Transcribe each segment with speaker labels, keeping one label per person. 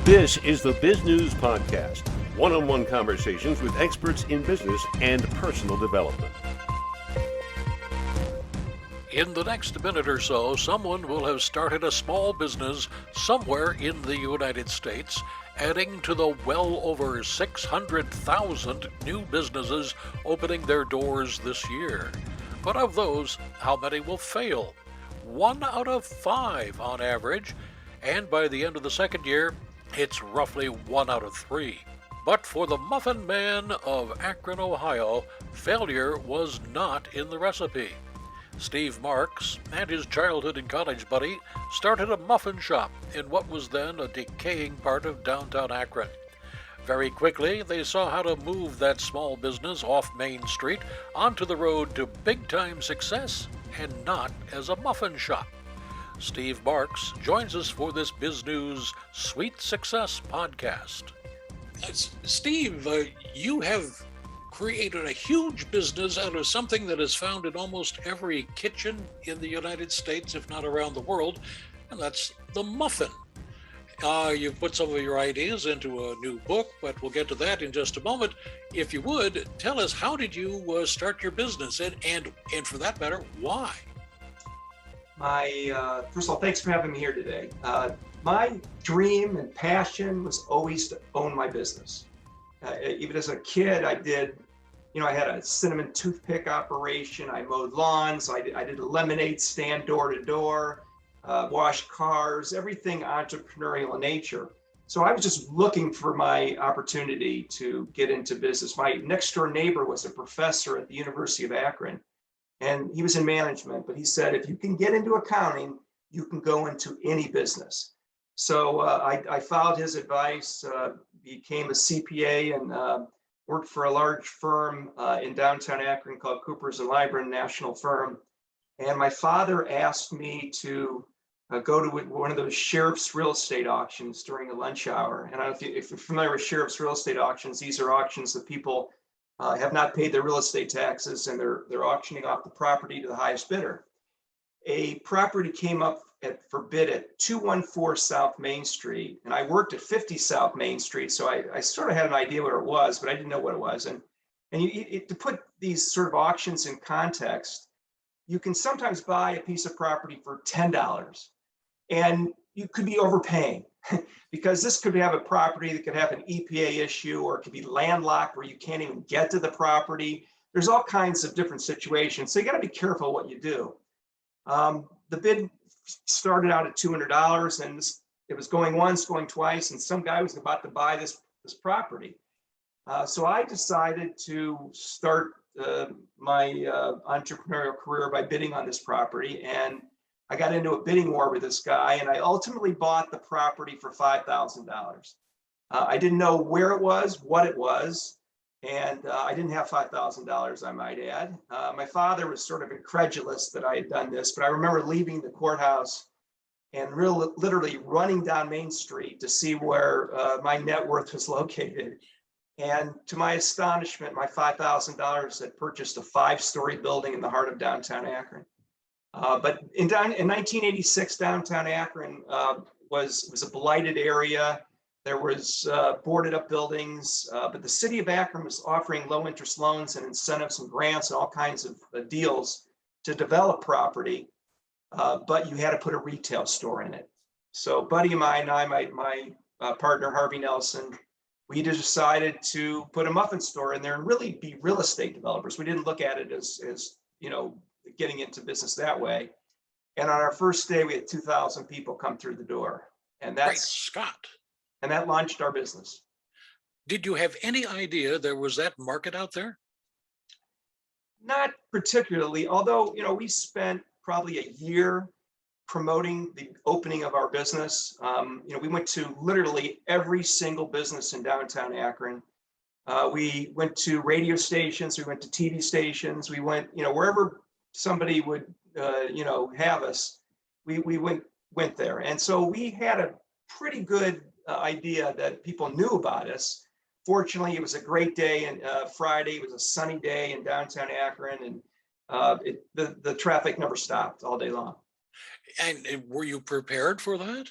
Speaker 1: This is the Biz News Podcast, one-on-one conversations with experts in business and personal development.
Speaker 2: In the next minute or so, someone will have started a small business somewhere in the United States, adding to the well over 600,000 new businesses opening their doors this year. But of those, how many will fail? 1 out of 5 on average, and by the end of the second year, it's roughly 1 out of 3. But for the Muffin Man of Akron, Ohio, failure was not in the recipe. Steve Marks and his childhood and college buddy started a muffin shop in what was then a decaying part of downtown Akron. Very quickly, they saw how to move that small business off Main Street onto the road to big-time success and not as a muffin shop. Steve Marks joins us for this Biz News Sweet Success podcast. Steve, you have created a huge business out of something that is found in almost every kitchen in the United States, if not around the world, and that's the muffin. You've put some of your ideas into a new book, but we'll get to that in just a moment. If you would, tell us, how did you start your business, and for that matter, why?
Speaker 3: First of all, thanks for having me here today. My dream and passion was always to own my business. Even as a kid, I had a cinnamon toothpick operation. I mowed lawns. I did a lemonade stand door to door, washed cars, everything entrepreneurial in nature. So I was just looking for my opportunity to get into business. My next door neighbor was a professor at the University of Akron, and he was in management, but he said, if you can get into accounting, you can go into any business. So I followed his advice, became a CPA, and worked for a large firm in downtown Akron called Coopers & Lybrand, national firm. And my father asked me to go to one of those sheriff's real estate auctions during a lunch hour. And I don't know if you're familiar with sheriff's real estate auctions. These are auctions that people have not paid their real estate taxes, and they're auctioning off the property to the highest bidder. A property came up for bid at 214 South Main Street, and I worked at 50 South Main Street, so I sort of had an idea what it was, but I didn't know what it was. And to put these sort of auctions in context, you can sometimes buy a piece of property for $10, and you could be overpaying because this could have a property that could have an EPA issue, or it could be landlocked where you can't even get to the property. There's all kinds of different situations, so you got to be careful what you do. The bid started out at $200, and it was going once, going twice, and some guy was about to buy this property. So I decided to start my entrepreneurial career by bidding on this property, and I got into a bidding war with this guy, and I ultimately bought the property for $5,000. I didn't know where it was, what it was, and I didn't have $5,000, I might add. My father was sort of incredulous that I had done this, but I remember leaving the courthouse and literally running down Main Street to see where my net worth was located. And to my astonishment, my $5,000 had purchased a 5-story building in the heart of downtown Akron. But in 1986, downtown Akron was a blighted area. There was boarded up buildings, but the city of Akron was offering low interest loans and incentives and grants and all kinds of deals to develop property, but you had to put a retail store in it. So a buddy of mine and I, my partner, Harvey Nelson, we just decided to put a muffin store in there and really be real estate developers. We didn't look at it as getting into business that way. And on our first day, we had 2,000 people come through the door, and
Speaker 2: Great Scott.
Speaker 3: And that launched our business.
Speaker 2: Did you have any idea there was that market out there?
Speaker 3: Not particularly, although, we spent probably a year promoting the opening of our business. We went to literally every single business in downtown Akron. We went to radio stations, we went to TV stations, we went, wherever somebody would, have us, we went there. And so we had a pretty good idea that people knew about us. Fortunately, it was a great day, and Friday, it was a sunny day in downtown Akron, and the traffic never stopped all day long.
Speaker 2: And were you prepared for that?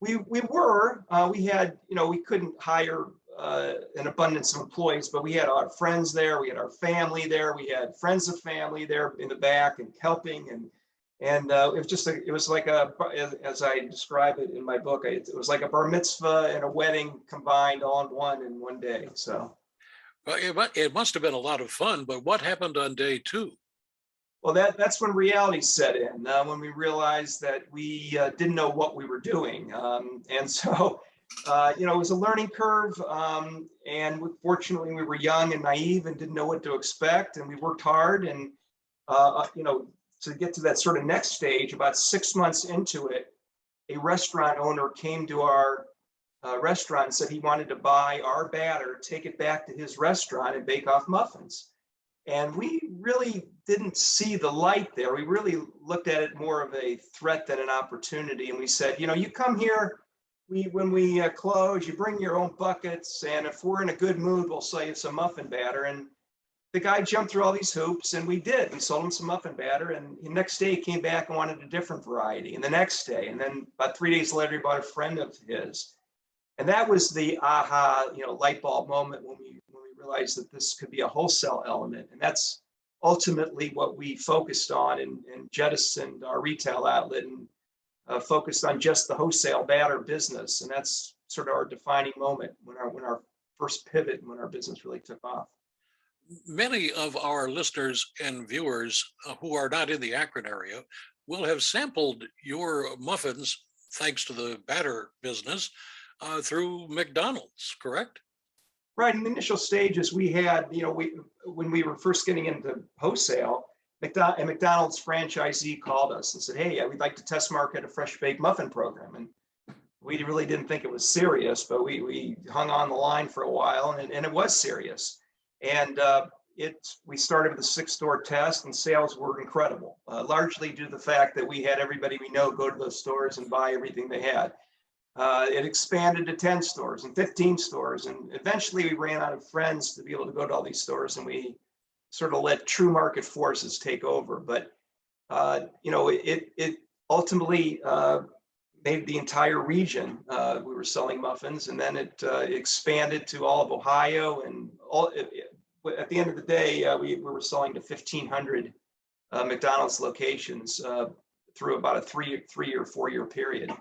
Speaker 3: We had, we couldn't hire an abundance of employees, but we had our friends there, we had our family there, we had friends of family there in the back and helping, and it was just it was like as I describe it in my book, it was like a bar mitzvah and a wedding combined all in one day. So.
Speaker 2: Well, it must have been a lot of fun, but what happened on day two?
Speaker 3: Well, that's when reality set in, when we realized that we didn't know what we were doing. And so, it was a learning curve. And fortunately, we were young and naive and didn't know what to expect. And we worked hard. And, to get to that sort of next stage, about 6 months into it, a restaurant owner came to our restaurant and said he wanted to buy our batter, take it back to his restaurant and bake off muffins. And we really didn't see the light there. We really looked at it more of a threat than an opportunity. And we said, you come here, when we close, you bring your own buckets. And if we're in a good mood, we'll sell you some muffin batter. And the guy jumped through all these hoops, and we did. We sold him some muffin batter. And the next day he came back and wanted a different variety. And the next day, and then about 3 days later, he bought a friend of his. And that was the aha, light bulb moment when we realized that this could be a wholesale element. And that's ultimately what we focused on and jettisoned our retail outlet and focused on just the wholesale batter business. And that's sort of our defining moment when our first pivot and when our business really took off.
Speaker 2: Many of our listeners and viewers who are not in the Akron area will have sampled your muffins, thanks to the batter business, through McDonald's, correct?
Speaker 3: Right. In the initial stages, we had, when we were first getting into wholesale, a McDonald's franchisee called us and said, "Hey, we'd like to test market a fresh baked muffin program." And we really didn't think it was serious, but we hung on the line for a while, and it was serious. And we started with a 6-store test, and sales were incredible, largely due to the fact that we had everybody we know go to those stores and buy everything they had. It expanded to 10 stores and 15 stores. And eventually we ran out of friends to be able to go to all these stores, and we sort of let true market forces take over. But, it ultimately made the entire region. We were selling muffins, and then it expanded to all of Ohio. And at the end of the day, we were selling to 1,500 McDonald's locations through about a 3 or 4 year period. It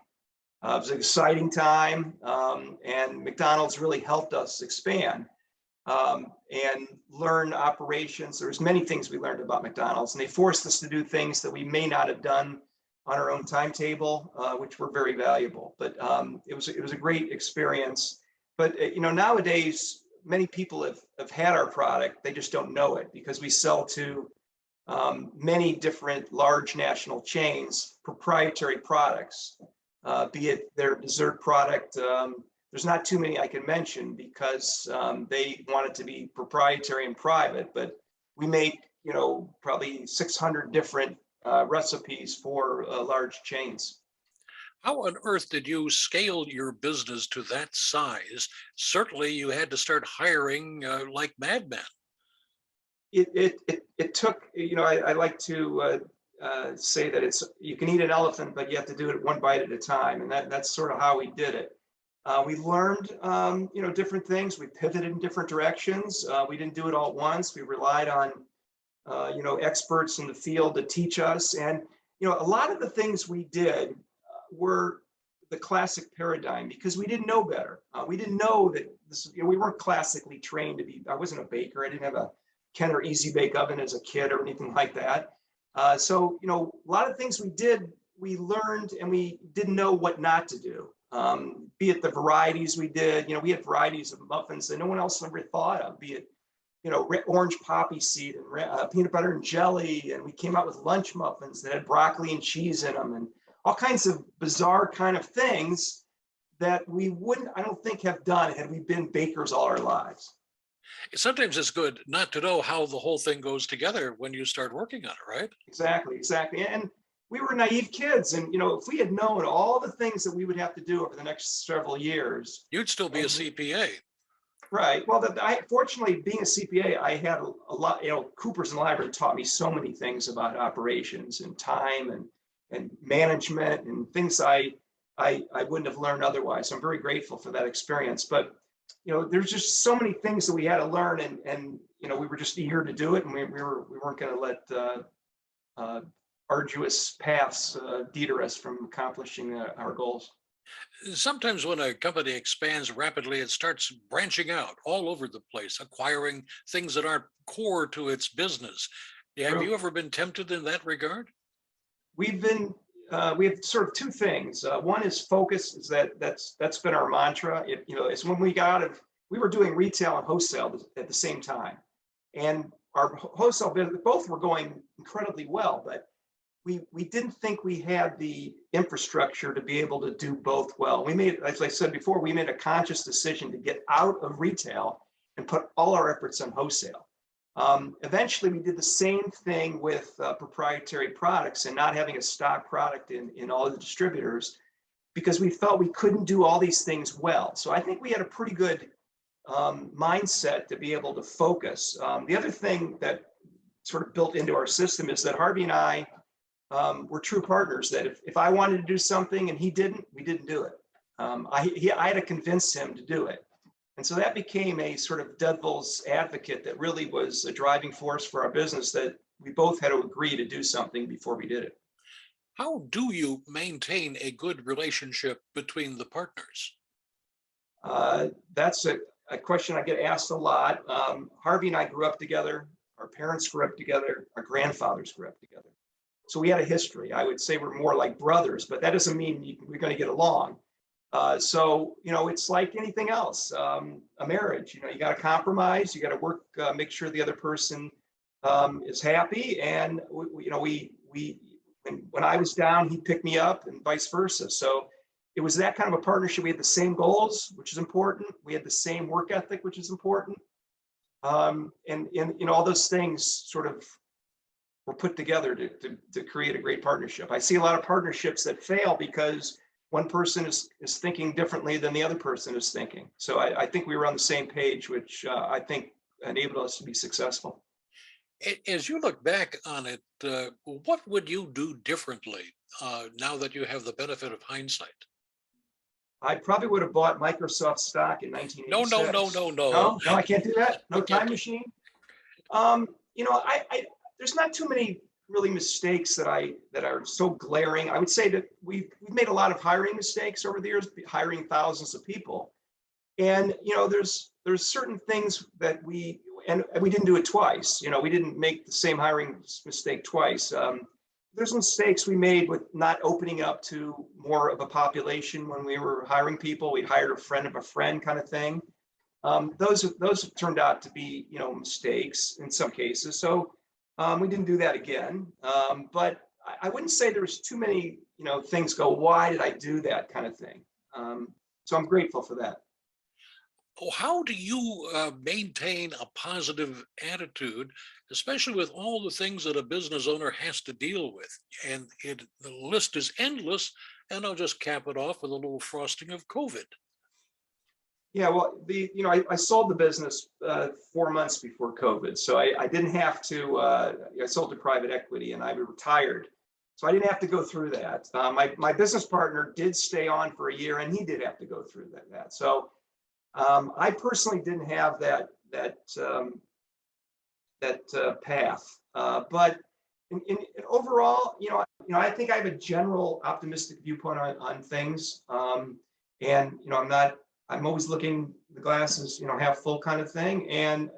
Speaker 3: was an exciting time, and McDonald's really helped us expand and learn operations. There's many things we learned about McDonald's, and they forced us to do things that we may not have done on our own timetable, which were very valuable. But it was a great experience. But nowadays, many people have had our product. They just don't know it because we sell to many different large national chains, proprietary products. Be it their dessert product. There's not too many I can mention because they want it to be proprietary and private, but we make, probably 600 different recipes for large chains.
Speaker 2: How on earth did you scale your business to that size? Certainly you had to start hiring like madmen.
Speaker 3: It took, I like to say that you can eat an elephant, but you have to do it one bite at a time. And that's sort of how we did it. We learned, different things. We pivoted in different directions. We didn't do it all at once. We relied on, experts in the field to teach us. And, a lot of the things we did were the classic paradigm because we didn't know better. We didn't know that we weren't classically trained to be. I wasn't a baker. I didn't have a Kenner Easy Bake Oven as a kid or anything like that. So, a lot of things we did, we learned, and we didn't know what not to do. Be it the varieties we did, we had varieties of muffins that no one else ever thought of, be it, orange poppy seed and peanut butter and jelly. And we came out with lunch muffins that had broccoli and cheese in them and all kinds of bizarre kind of things that we wouldn't, I don't think, have done had we been bakers all our lives.
Speaker 2: Sometimes it's good not to know how the whole thing goes together when you start working on it, right?
Speaker 3: Exactly. And we were naive kids. And, if we had known all the things that we would have to do over the next several years.
Speaker 2: You'd still be a CPA.
Speaker 3: Right. Well, fortunately, being a CPA, I had a lot, Cooper's and Library taught me so many things about operations and time and management and things I I wouldn't have learned otherwise. So I'm very grateful for that experience. But there's just so many things that we had to learn, and we were just eager to do it, and we weren't going to let arduous paths deter us from accomplishing our goals.
Speaker 2: Sometimes when a company expands rapidly, it starts branching out all over the place, acquiring things that aren't core to its business. Have
Speaker 3: True.
Speaker 2: you ever been tempted in that regard?
Speaker 3: We have sort of two things. One is focus. Is that's been our mantra. It's when we were doing retail and wholesale at the same time, and our wholesale business, both were going incredibly well, but we didn't think we had the infrastructure to be able to do both well. We made, as I said before, we made a conscious decision to get out of retail and put all our efforts on wholesale. Eventually, we did the same thing with proprietary products and not having a stock product in all the distributors, because we felt we couldn't do all these things well. So I think we had a pretty good mindset to be able to focus. The other thing that sort of built into our system is that Harvey and I were true partners, that if I wanted to do something and he didn't, we didn't do it. I had to convince him to do it. And so that became a sort of devil's advocate that really was a driving force for our business, that we both had to agree to do something before we did it.
Speaker 2: How do you maintain a good relationship between the partners?
Speaker 3: That's a question I get asked a lot. Harvey and I grew up together. Our parents grew up together. Our grandfathers grew up together. So we had a history. I would say we're more like brothers, but that doesn't mean we're going to get along. So it's like anything else. A marriage, you got to compromise. You got to work, make sure the other person is happy. And when I was down, he'd pick me up, and vice versa. So it was that kind of a partnership. We had the same goals, which is important. We had the same work ethic, which is important. And all those things sort of were put together to create a great partnership. I see a lot of partnerships that fail because one person is thinking differently than the other person is thinking. So I think we were on the same page, which I think enabled us to be successful.
Speaker 2: As you look back on it, what would you do differently now that you have the benefit of hindsight?
Speaker 3: I probably would have bought Microsoft stock in
Speaker 2: No,
Speaker 3: 1986.
Speaker 2: no, no, no, no.
Speaker 3: No, I can't do that. No
Speaker 2: You can't
Speaker 3: time
Speaker 2: do-
Speaker 3: machine. I there's not too many really mistakes that are so glaring. I would say that we've made a lot of hiring mistakes over the years, hiring thousands of people. And there's certain things that we didn't do it twice. We didn't make the same hiring mistake twice. There's mistakes we made with not opening up to more of a population when we were hiring people. We'd hired a friend of a friend kind of thing. Those have turned out to be mistakes in some cases. So we didn't do that again. But I wouldn't say there was too many things go, why did I do that kind of thing? So I'm grateful for that.
Speaker 2: How do you maintain a positive attitude, especially with all the things that a business owner has to deal with? And the list is endless. And I'll just cap it off with a little frosting of COVID.
Speaker 3: Yeah, well, I sold the business 4 months before COVID, so I didn't have to. I sold to private equity, and I retired, so I didn't have to go through that. My business partner did stay on for a year, and he did have to go through that. So I personally didn't have that path, but in overall, I think I have a general optimistic viewpoint on things, and I'm always looking the glasses, half full kind of thing. And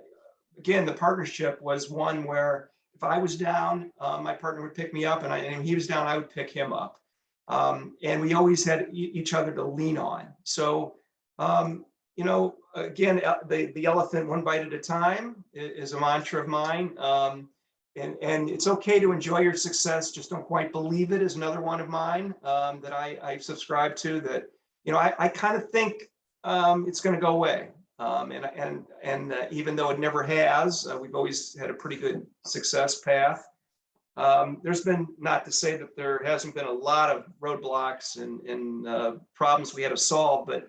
Speaker 3: again, the partnership was one where if I was down, my partner would pick me up, and if he was down, I would pick him up. And we always had each other to lean on. So, again, the elephant one bite at a time is a mantra of mine. And it's okay to enjoy your success. Just don't quite believe it is another one of mine that I subscribe to, that, I kind of think it's going to go away. And even though it never has, we've always had a pretty good success path. There's been, not to say that there hasn't been a lot of roadblocks and problems we had to solve, but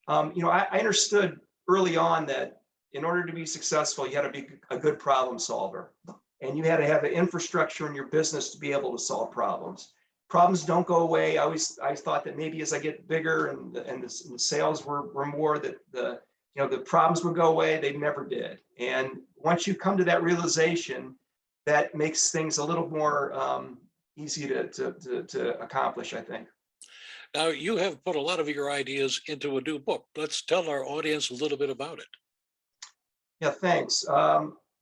Speaker 3: I understood early on that in order to be successful, you had to be a good problem solver, and you had to have the infrastructure in your business to be able to solve problems. problems don't go away. I thought that maybe as I get bigger and the sales were more, that the problems would go away. They never did. And once you come to that realization, that makes things a little more easy to accomplish, I think.
Speaker 2: Now, you have put a lot of your ideas into a new book. Let's tell our audience a little bit about it.
Speaker 3: Yeah, thanks.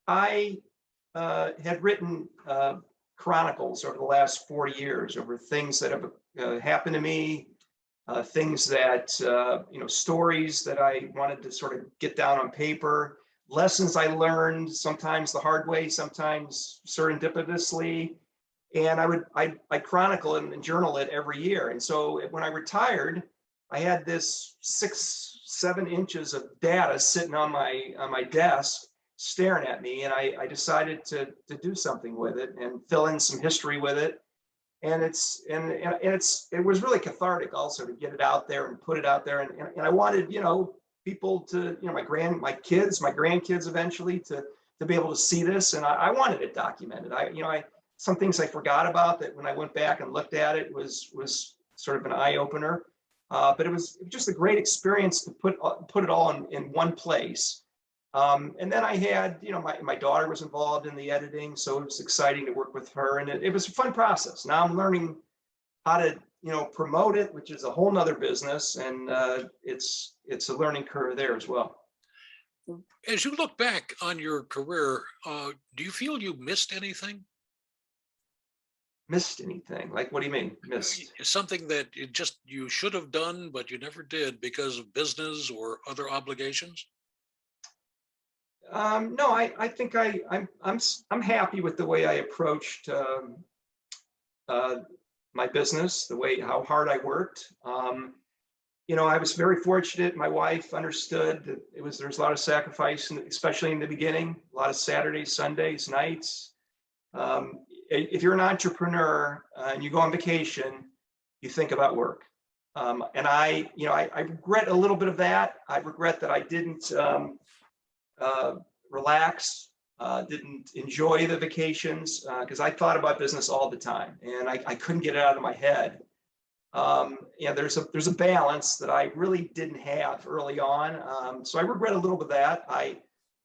Speaker 3: I had written chronicles over the last 40 years over things that have happened to me, things that, stories that I wanted to sort of get down on paper, lessons I learned, sometimes the hard way, sometimes serendipitously. And I chronicle and journal it every year. And so when I retired, I had this 6-7 inches of data sitting on my desk staring at me, and I decided to do something with it and fill in some history with it. And it was really cathartic also to get it out there and put it out there. And I wanted, people to, my kids, my grandkids eventually to be able to see this. And I wanted it documented. Some things I forgot about that when I went back and looked at it was sort of an eye opener. But it was just a great experience to put it all in one place. And then I had, my daughter was involved in the editing, so it was exciting to work with her, and it was a fun process. Now I'm learning how to, promote it, which is a whole nother business, and it's a learning curve there as well.
Speaker 2: As you look back on your career, do you feel you missed anything?
Speaker 3: Missed anything? Like, what do you mean, missed?
Speaker 2: Something that you should have done, but you never did because of business or other obligations?
Speaker 3: No, I think I'm happy with the way I approached my business, how hard I worked. I was very fortunate. My wife understood that there's a lot of sacrifice, especially in the beginning, a lot of Saturdays, Sundays, nights. If you're an entrepreneur and you go on vacation, you think about work. And I regret a little bit of that. I regret that I didn't relax, didn't enjoy the vacations, because I thought about business all the time and I couldn't get it out of my head. There's a balance that I really didn't have early on. So I regret a little bit of that.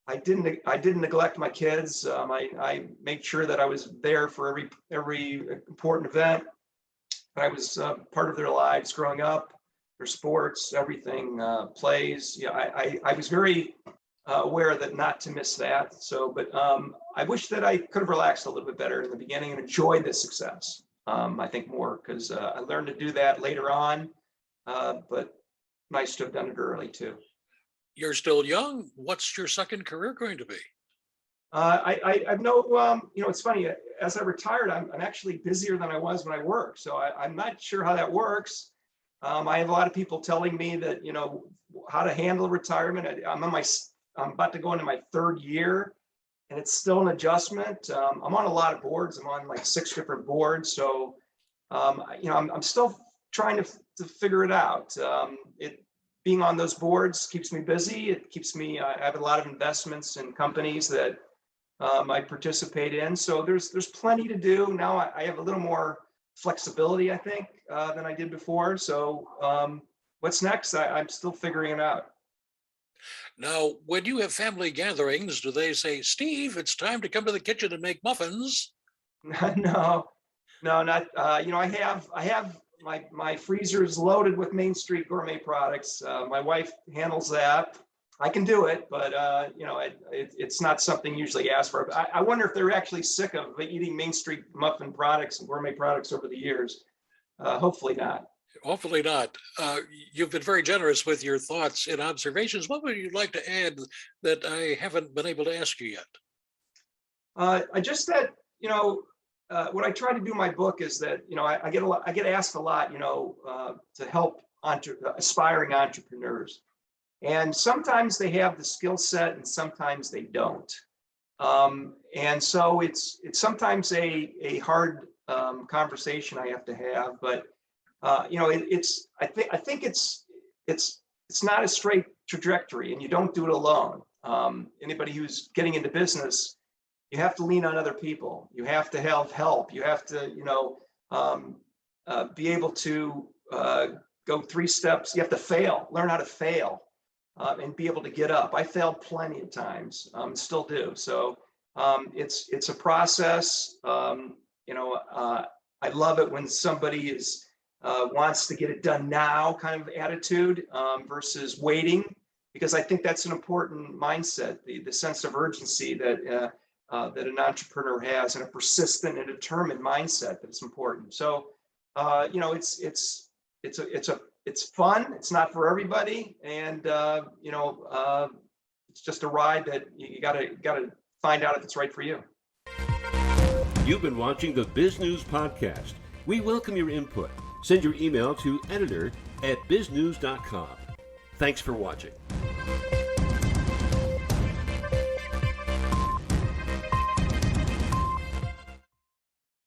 Speaker 3: I didn't neglect my kids. I made sure that I was there for every important event. I was part of their lives growing up, their sports, everything, plays. I was very aware that not to miss that. So, but I wish that I could have relaxed a little bit better in the beginning and enjoyed the success. I think more because I learned to do that later on, but nice to have done it early too.
Speaker 2: You're still young. What's your second career going to be?
Speaker 3: I've no, it's funny, as I retired, I'm actually busier than I was when I worked. So I'm not sure how that works. I have a lot of people telling me that, how to handle retirement. I'm about to go into my 3rd year and it's still an adjustment. I'm on a lot of boards. I'm on like 6 different boards. So, I'm still trying to figure it out. Being on those boards keeps me busy. It keeps me, I have a lot of investments in companies that I participate in. So there's plenty to do. Now I have a little more flexibility, I think, than I did before. So what's next? I'm still figuring it out.
Speaker 2: Now, when you have family gatherings, do they say, Steve, it's time to come to the kitchen and make muffins?
Speaker 3: No, not, I have my freezer is loaded with Main Street gourmet products. My wife handles that. I can do it, but it's not something usually asked for. I wonder if they're actually sick of eating Main Street muffin products and gourmet products over the years. Hopefully not.
Speaker 2: Hopefully not. You've been very generous with your thoughts and observations. What would you like to add that I haven't been able to ask you yet?
Speaker 3: I just said, what I try to do in my book is that, I get asked a lot, to help aspiring entrepreneurs. And sometimes they have the skill set and sometimes they don't. And so it's sometimes a hard conversation I have to have, but I think it's not a straight trajectory and you don't do it alone. Anybody who's getting into business, you have to lean on other people. You have to have help. You have to, be able to go 3 steps. You have to fail, learn how to fail, and be able to get up. I failed plenty of times, still do. So it's a process. I love it when somebody wants to get it done now kind of attitude versus waiting, because I think that's an important mindset, the sense of urgency that an entrepreneur has, and a persistent and determined mindset that's important. So it's fun. It's not for everybody, and it's just a ride that you gotta find out if it's right for you.
Speaker 1: You've been watching the Biz News Podcast. We welcome your input. Send your email to editor@biznews.com. Thanks for watching.